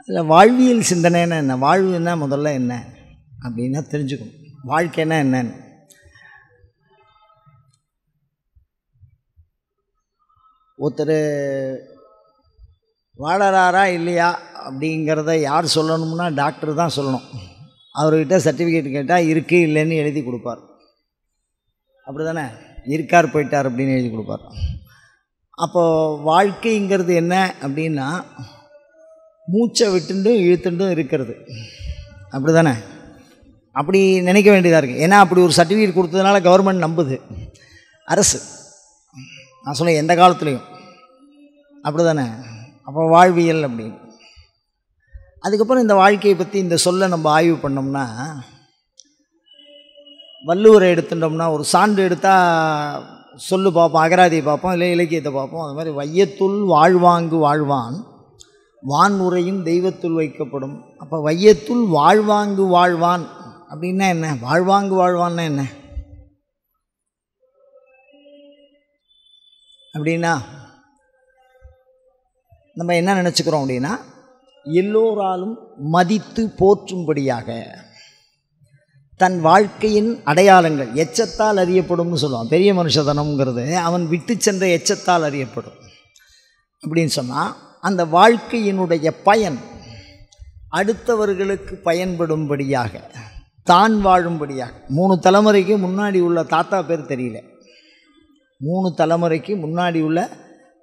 அதில் வாழ்வியல் சிந்தனைன்னா என்ன, வாழ்வுன்னா முதல்ல என்ன அப்படின்னா தெரிஞ்சுக்கணும். வாழ்க்கைன்னா என்னன்னு. ஒருத்தர் வாழறாரா இல்லையா அப்படிங்கிறத யார் சொல்லணும்னா டாக்டர் தான் சொல்லணும். அவர்கிட்ட சர்டிஃபிகேட் கேட்டால் இருக்குது இல்லைன்னு எழுதி கொடுப்பார். அப்படி தானே, இருக்கார் போயிட்டார் அப்படின்னு எழுதி கொடுப்பார். அப்போது வாழ்க்கைங்கிறது என்ன அப்படின்னா மூச்சை விட்டுண்டும் இழுத்துண்டும் இருக்கிறது. அப்படி தானே, அப்படி நினைக்க வேண்டியதாக இருக்குது. ஏன்னா அப்படி ஒரு சர்டிஃபிகேட் கொடுத்ததுனால கவர்மெண்ட் நம்புது, அரசு. நான் சொல்ல எந்த காலத்துலேயும் அப்படி தானே. அப்போ வாழ்வியல் அப்படின்னு. அதுக்கப்புறம் இந்த வாழ்க்கையை பற்றி இந்த சொல்ல நம்ம ஆய்வு பண்ணோம்னா, வள்ளுவரை எடுத்துட்டோம்னா ஒரு சான்று எடுத்தால் சொல்லு பார்ப்போம், அகராதியை பார்ப்போம், இல்லை இலக்கியத்தை பார்ப்போம். அது மாதிரி வையத்துள் வாழ்வாங்கு வாழ்வான் வான் உரையும் தெய்வத்துள் வைக்கப்படும். அப்போ வையத்துள் வாழ்வாங்கு வாழ்வான் அப்படின்னா என்ன, வாழ்வாங்கு வாழ்வான்னா என்ன அப்படின்னா நம்ம என்ன நினச்சிக்கிறோம் அப்படின்னா, எல்லோராலும் மதித்து போற்றும்படியாக தன் வாழ்க்கையின் அடையாளங்கள் எச்சத்தால் அறியப்படும்னு சொல்லுவான். பெரிய மனுஷதனம்ங்கிறது அவன் விட்டு சென்ற எச்சத்தால் அறியப்படும் அப்படின்னு சொன்னால், அந்த வாழ்க்கையினுடைய பயன் அடுத்தவர்களுக்கு பயன்படும்படியாக, தான் வாழும்படியாக. 3 தலைமுறைக்கு முன்னாடி உள்ள தாத்தா பேர் தெரியல, 3 தலைமுறைக்கு முன்னாடி உள்ள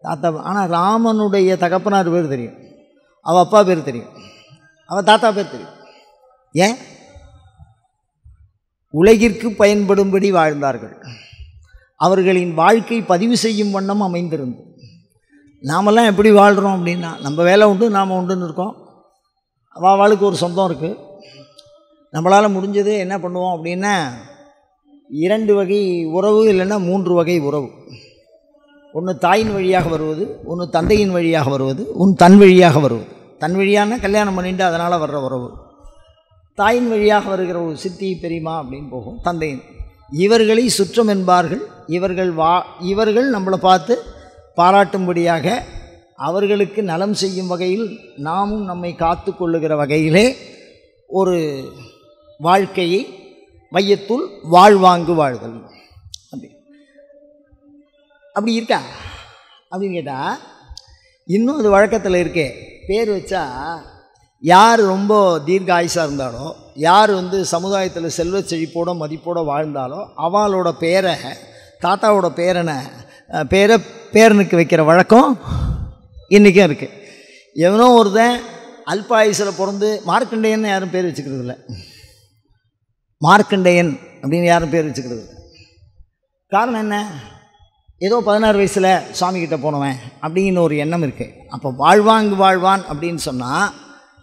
தாத்தா. ஆனால் ராமனுடைய தகப்பனார் பேர் தெரியும், அவள் அப்பா பேர் தெரியும், அவள் தாத்தா பேர் தெரியும். ஏன்? உலகிற்கு பயன்படும்படி வாழ்ந்தார்கள். அவர்களின் வாழ்க்கை பதிவு செய்யும் வண்ணம் அமைந்திருந்தது. நாமெல்லாம் எப்படி வாழ்கிறோம் அப்படின்னா, நம்ம வேலை உண்டு நாம் உண்டுன்னு இருக்கோம். அவளுக்கு ஒரு சொந்தம் இருக்குது. நம்மளால் முடிஞ்சது என்ன பண்ணுவோம் அப்படின்னா, 2 வகை உறவு, இல்லைன்னா 3 வகை உறவு. ஒன்று தாயின் வழியாக வருவது, ஒன்று தந்தையின் வழியாக வருவது, ஒன்று தன் வழியாக வருவது. தன் வழியான கல்யாணம் பண்ணிட்டு அதனால் வர்ற உறவு. தாயின் வழியாக வருகிற ஒரு சித்தி பெரியமா அப்படின்னு போகும். தந்தையின் இவர்களை சுற்றம் என்பார்கள். இவர்கள் நம்மளை பார்த்து பாராட்டும்படியாக, அவர்களுக்கு நலம் செய்யும் வகையில் நாமும் நம்மை காத்து கொள்ளுகிற வகையிலே ஒரு வாழ்க்கையை வையத்துள் வாழ்வாங்கு வாழ்தல் அப்படி இருக்கா அப்படின்னு கேட்டால், இன்னும் அது வழக்கத்தில் இருக்கே. பேர் வச்சா யார் ரொம்ப தீர்க்க ஆயுசாக இருந்தாலோ, யார் சமுதாயத்தில் செல்வ செழிப்போட மதிப்போடு வாழ்ந்தாலோ, அவளோட பேரை, தாத்தாவோட பேரனுக்கு வைக்கிற வழக்கம் இன்றைக்கும் இருக்குது. எவனோ ஒருத்தன் அல்ப ஆயுசில் பிறந்து மார்க்கண்டேயன் யாரும் பேர் வச்சுக்கிறது இல்லை. மார்க்கண்டேயன் அப்படின்னு யாரும் பேர் வச்சுக்கிறது இல்லை. காரணம் என்ன? ஏதோ 16 வயசில் சுவாமிகிட்ட போனவன் அப்படின்னு ஒரு எண்ணம் இருக்குது. அப்போ வாழ்வாங்கு வாழ்வான் அப்படின்னு சொன்னால்,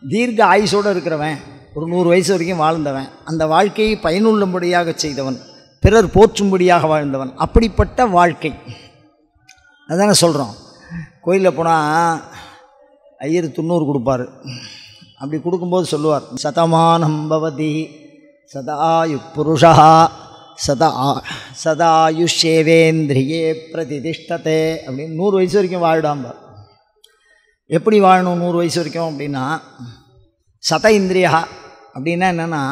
தீர்க்க ஆயுசோடு இருக்கிறவன், ஒரு 100 வயசு வரைக்கும் வாழ்ந்தவன், அந்த வாழ்க்கையை பயனுள்ளும்படியாக செய்தவன், பிறர் போற்றும்படியாக வாழ்ந்தவன், அப்படிப்பட்ட வாழ்க்கை. அதுதானே சொல்கிறோம். கோயிலில் போனால் ஐயர் 90 கொடுப்பார். அப்படி கொடுக்கும்போது சொல்லுவார், சதமானம் பவதி சதாயு புருஷா சதாயுஷேவேந்திரியே பிரதிதிஷ்டதே அப்படின்னு 100 வயசு வரைக்கும் வாழ்டாம்பார். எப்படி வாழணும் 100 வயசு வரைக்கும் அப்படின்னா, சத இந்திரியா அப்படின்னா என்னென்னா,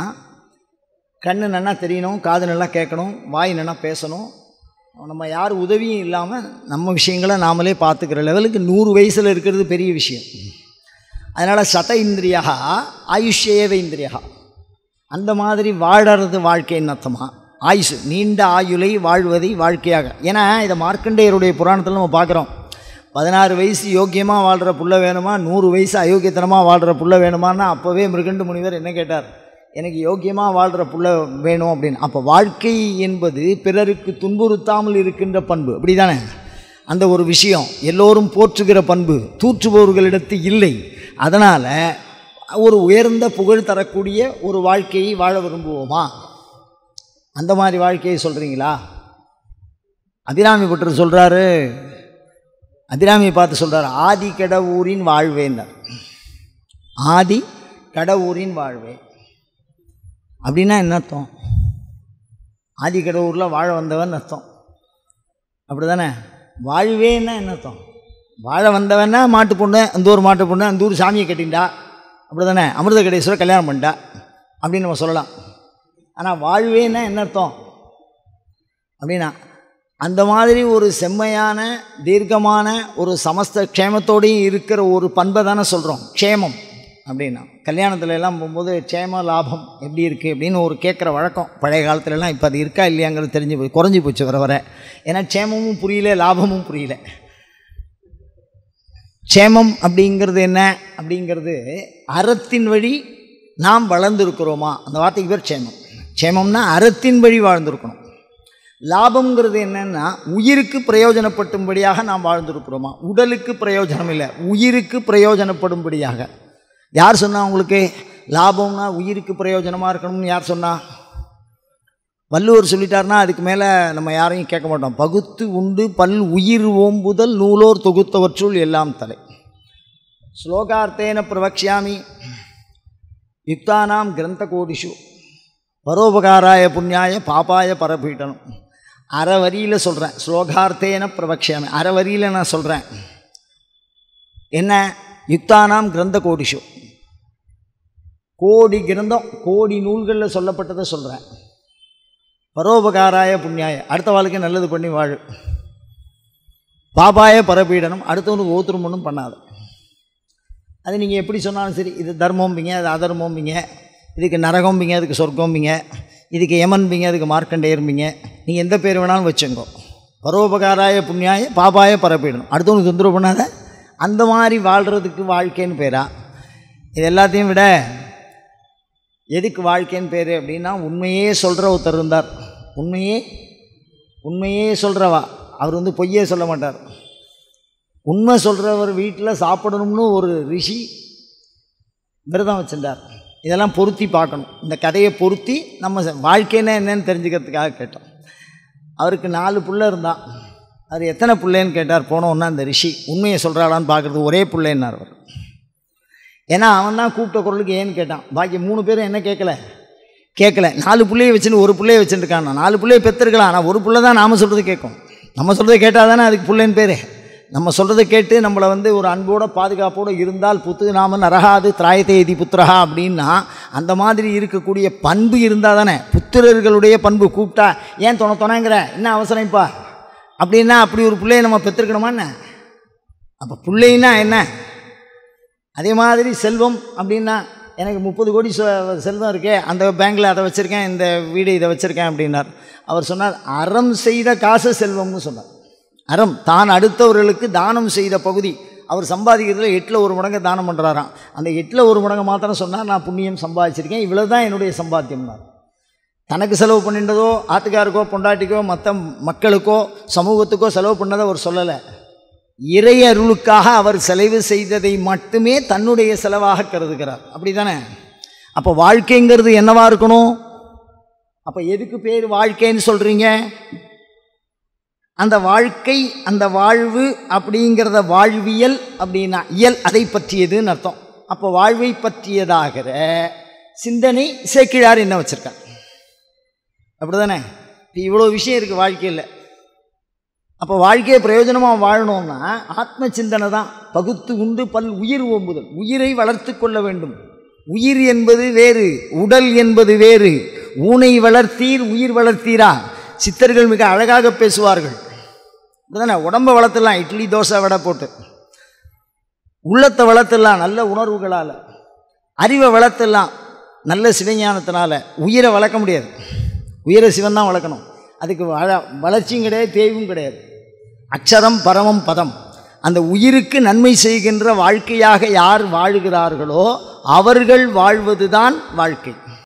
கண்ணு நல்லா தெரியணும், காது நல்லா கேட்கணும், வாய் நல்லா பேசணும், நம்ம யார் உதவியும் இல்லாமல் நம்ம விஷயங்களை நாமளே பார்த்துக்கிற லெவலுக்கு 100 வயசில் இருக்கிறது பெரிய விஷயம். அதனால் சத இந்திரியா ஆயுஷ்யேவ இந்திரியா, அந்த மாதிரி வாழறது வாழ்க்கைன்னு அர்த்தமாக. ஆயுசு, நீண்ட ஆயுளை வாழ்வதை வாழ்க்கையாக. ஏன்னா இதை மார்க்கண்டேயருடைய புராணத்தில் நம்ம பார்க்குறோம். 16 வயசு யோக்கியமாக வாழ்கிற புள்ள வேணுமா, 100 வயசு அயோக்கியத்தனமாக வாழ்கிற புள்ள வேணுமான்னா அப்போவே மிருகண்டு முனிவர் என்ன கேட்டார்? எனக்கு யோக்கியமாக வாழ்கிற புள்ள வேணும் அப்படின்னு. அப்போ வாழ்க்கை என்பது பிறருக்கு துன்புறுத்தாமல் இருக்கின்ற பண்பு, அப்படி தானே? அந்த ஒரு விஷயம் எல்லோரும் போற்றுகிற பண்பு தூற்றுபவர்களிடத்து இல்லை. அதனால் ஒரு உயர்ந்த புகழ் தரக்கூடிய ஒரு வாழ்க்கையை வாழ விரும்புவோமா? அந்த மாதிரி வாழ்க்கையை சொல்கிறீங்களா? அபிராமி பட்டர் சொல்கிறாரு, அபிராமியை பார்த்து சொல்கிறார், ஆதி கடவுரின் வாழ்வேன்னார். ஆதி கடவுரின் வாழ்வே அப்படின்னா என்ன அர்த்தம்? ஆதி கடவுரில் வாழ வந்தவன் அர்த்தம், அப்படி தானே? வாழ்வேன்னா என்ன அர்த்தம்? வாழ வந்தவன்னா மாட்டு பொண்ணு, அந்த ஊர் மாட்டு பொண்ணு அந்த ஊர் சாமியை கட்டிண்டா அப்படி தானே? அமிர்த கடேஸ்வரர் கல்யாணம் பண்ணிட்டா அப்படின்னு நம்ம சொல்லலாம். ஆனால் வாழ்வேன்னா என்ன அர்த்தம் அப்படின்னா, அந்த மாதிரி ஒரு செம்மையான தீர்க்கமான ஒரு சமஸ்த க்ஷேமத்தோடையும் இருக்கிற ஒரு பண்பை தானே சொல்கிறோம் க்ஷேமம் அப்படின்னா. கல்யாணத்துல எல்லாம் போகும்போது க்ஷேம லாபம் எப்படி இருக்குது அப்படின்னு ஒரு கேட்குற வழக்கம் பழைய காலத்துலலாம். இப்போ அது இருக்கா இல்லையாங்கிறது தெரிஞ்சு போய் குறைஞ்சி போச்சு வர வர. ஏன்னா க்ஷேமமும் புரியல, லாபமும் புரியல. க்ஷேமம் அப்படிங்கிறது என்ன அப்படிங்கிறது, அறத்தின் வழி நாம் வளர்ந்துருக்கிறோமா, அந்த வார்த்தைக்கு பேர் க்ஷேமம். க்ஷேமம்னா அறத்தின் வழி வாழ்ந்துருக்கணும். லாபம்ங்கிறது என்னென்னா, உயிருக்கு பிரயோஜனப்படும்படியாக நாம் வாழ்ந்துருக்கிறோமா. உடலுக்கு பிரயோஜனம் இல்லை, உயிருக்கு பிரயோஜனப்படும்படியாக. யார் சொன்னால் உங்களுக்கு லாபம்னா உயிருக்கு பிரயோஜனமாக இருக்கணும்னு யார் சொன்னால்? வள்ளுவர் சொல்லிட்டாருன்னா அதுக்கு மேலே நம்ம யாரையும் கேட்க மாட்டோம். பகுத்து உண்டு பல் உயிர் ஓம்புதல் நூலோர் தொகுத்தவற்றுள் எல்லாம் தலை. ஸ்லோகார்த்தேன பிரவக்ஷ்யாமி யுக்தானாம் கிரந்த கோடிஷு பரோபகாராய புண்ணியாய பாப்பாய பரபீட்டனம். அரை வரியில் சொல்கிறேன், ஸ்லோகார்த்தேன பிரவக்ஷ்யாமி, அரை வரியில் நான் சொல்கிறேன். என்ன? யுக்தானாம் கிரந்த கோடிஷு, கோடி கிரந்தம் கோடி நூல்களில் சொல்லப்பட்டதை சொல்கிறேன். பரோபகாராய புண்ணியாய, அடுத்த வாழ்க்கை நல்லது பண்ணி வாழு. பாபாய பரபீடனம், அடுத்தவனுக்கு ஓத்திரம் ஒன்றும் பண்ணாது. அது நீங்கள் எப்படி சொன்னாலும் சரி, இது தர்மம்பிங்க, அது அதர்மம்பிங்க, இதுக்கு நரகம்பிங்க, அதுக்கு சொர்க்கம்பிங்க, இதுக்கு யமன்பிங்க, அதுக்கு மார்க்கண்டேயர்பிங்க, நீங்கள் எந்த பேர் வேணாலும் வச்சுங்கோ. பரோபகாராய புண்ணியாய பாபாய பரபீடனம், அடுத்தவனுக்கு தொந்தரவு பண்ணாத. அந்த மாதிரி வாழ்கிறதுக்கு வாழ்க்கைன்னு பேரா? இது எல்லாத்தையும் விட எதுக்கு வாழ்க்கைன்னு பேர் அப்படின்னா, உண்மையே சொல்கிற ஒருத்தர் இருந்தார். உண்மையே சொல்கிறவா, அவர் வந்து பொய்யே சொல்ல மாட்டார். உண்மை சொல்கிறவர் வீட்டில் சாப்பிடணும்னு ஒரு ரிஷி விரதம் வச்சுட்டார். இதெல்லாம் பொருத்தி பார்க்கணும். இந்த கதையை பொருத்தி நம்ம வாழ்க்கைன்னா என்னன்னு தெரிஞ்சுக்கிறதுக்காக கேட்டோம். அவருக்கு 4 பிள்ளை இருந்தான். அவர் எத்தனை பிள்ளைன்னு கேட்டார். போனோன்னா அந்த ரிஷி உண்மையை சொல்கிறாளான்னு பார்க்குறது, ஒரே பிள்ளைன்னார் அவர். ஏன்னா அவன் தான் கூப்பிட்ட குரலுக்கு ஏன்னு கேட்டான். பாக்கி 3 பேரும் என்ன கேட்கல. 4 பிள்ளையை வச்சுன்னு ஒரு பிள்ளையை வச்சுருக்கான். 4 பிள்ளையை பெற்றிருக்கலாம், ஆனால் ஒரு பிள்ளை தான் நாம் சொல்கிறது கேட்கும். நம்ம சொல்கிறத கேட்டால் தானே அதுக்கு பிள்ளைன்னு பேர். நம்ம சொல்கிறத கேட்டு நம்மளை வந்து ஒரு அன்போட பாதுகாப்போடு இருந்தால் புத்து நாம நரகாது திராயத்தை எதி புத்திரஹா அப்படின்னா, அந்த மாதிரி இருக்கக்கூடிய பண்பு இருந்தால் தானே. புத்திரர்களுடைய பண்பு கூப்பிட்டா ஏன் தொணங்கிற, என்ன அவசரம் இப்போ அப்படின்னா, அப்படி ஒரு பிள்ளையை நம்ம பெற்றிருக்கணுமா என்ன? அப்போ பிள்ளைன்னா என்ன? அதே மாதிரி செல்வம் அப்படின்னா, எனக்கு 30 கோடி செல்வம் இருக்கே, அந்த பேங்கில் அதை வச்சுருக்கேன், இந்த வீடு இதை வச்சுருக்கேன் அப்படின்னார். அவர் சொன்னார், அறம் செய்த காசு செல்வம்னு சொன்னார். அறம், தான் அடுத்தவர்களுக்கு தானம் செய்த பகுதி. அவர் சம்பாதிக்கிறதுல 8ல் 1 மடங்கு தானம் பண்ணுறாராம். அந்த 8ல் 1 மடங்கு மாத்திரம் சொன்னார், நான் புண்ணியம் சம்பாதிச்சிருக்கேன், இவ்வளோ தான் என்னுடைய சம்பாத்தியம்னார். தனக்கு செலவு பண்ணிட்டதோ, ஆத்துக்காருக்கோ பொண்டாட்டிக்கோ மற்ற மக்களுக்கோ சமூகத்துக்கோ செலவு பண்ணதை அவர் சொல்லலை. இறை அருளுக்காக அவர் செலவு செய்ததை மட்டுமே தன்னுடைய செலவாக கருதுகிறார். அப்படி தானே? அப்போ வாழ்க்கைங்கிறது என்னவா இருக்கணும்? அப்போ எதுக்கு பேர் வாழ்க்கைன்னு சொல்கிறீங்க? அந்த வாழ்க்கை, அந்த வாழ்வு அப்படிங்கிறத வாழ்வியல் அப்படின்னா இயல், அதை பற்றியதுன்னு அர்த்தம். அப்போ வாழ்வை பற்றியதாகிற சிந்தனை சேக்கிழார் என்ன வச்சுருக்கார். அப்படி தானே? இப்போ இவ்வளோ விஷயம் இருக்குது வாழ்க்கையில். அப்போ வாழ்க்கையை பிரயோஜனமாக வாழணும்னா ஆத்ம சிந்தனை தான். பகுத்து உண்டு பல் உயிர் ஓம்புதல், உயிரை வளர்த்து கொள்ள வேண்டும். உயிர் என்பது வேறு, உடல் என்பது வேறு. ஊனை வளர்த்தீர் உயிர் வளர்த்தீரா? சித்தர்கள் மிக அழகாக பேசுவார்கள். அப்படிதானே? உடம்பை வளர்த்துடலாம் இட்லி தோசை வடை போட்டு, உள்ளத்தை வளர்த்துடலாம் நல்ல உணர்வுகளால், அறிவை வளர்த்துடலாம் நல்ல சிவஞானத்தினால. உயிரை வளர்க்க முடியாது. உயிரை சிவன் தான் வளர்க்கணும். அதுக்கு வளர்ச்சியும் கிடையாது, தேய்வும் கிடையாது. அக்ஷரம் பரமம் பதம். அந்த உயிருக்கு நன்மை செய்கின்ற வாழ்க்கையாக யார் வாழுகிறார்களோ அவர்கள் வாழ்வது தான் வாழ்க்கை.